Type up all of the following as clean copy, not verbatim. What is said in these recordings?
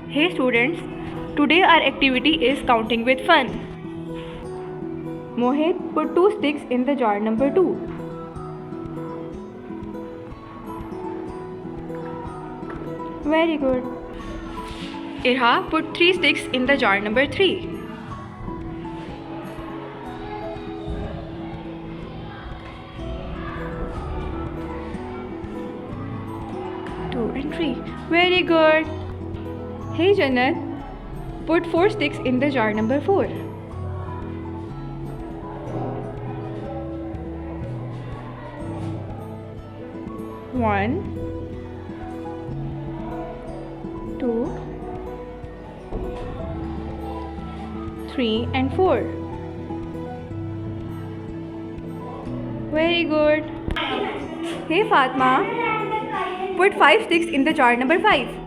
Hey students, today our activity is counting with fun. Mohit, put 2 sticks in the jar number 2. Very good. Irha, put 3 sticks in the jar number 3. Two and 3. Very good. Hey Jannat, put 4 sticks in the jar number 4. One, 2, 3 and 4. Very good. Hey Fatma, put 5 sticks in the jar number 5.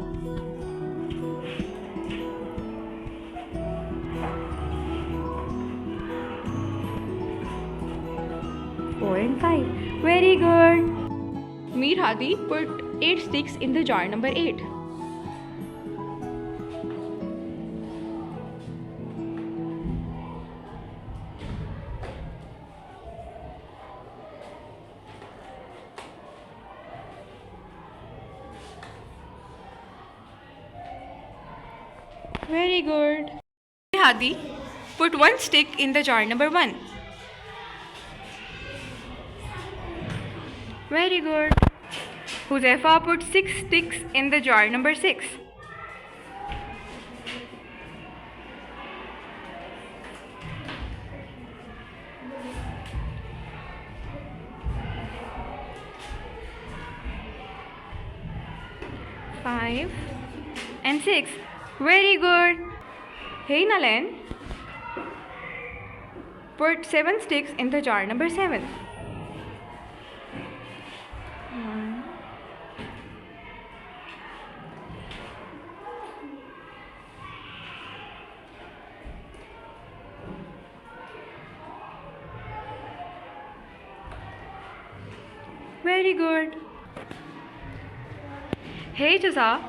Four and 5. Very good. Meet Hadi, put 8 sticks in the jar number 8. Very good. Hadi, put 1 stick in the jar number 1. Very good. Huzaifa, put 6 sticks in the jar number 6. Five and 6. Very good. Hey Nalen, put 7 sticks in the jar number 7. One. Very good. Hey Jaza,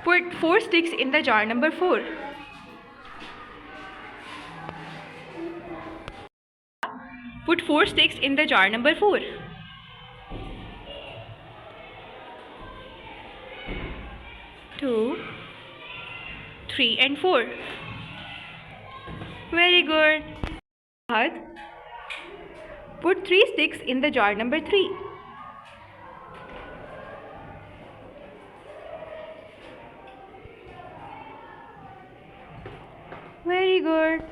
put 4 sticks in the jar number 4. Put 4 sticks in the jar number 4. Two, 3 and 4. Very good. Fahad, put 3 sticks in the jar number 3. Very good.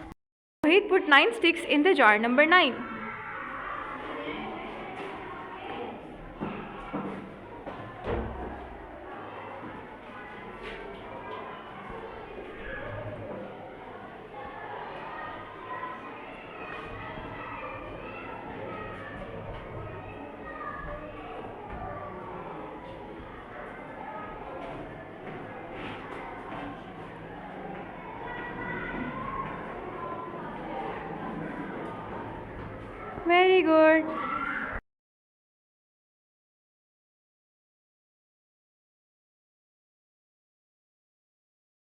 Mohit, put 9 sticks in the jar number 9. Very good.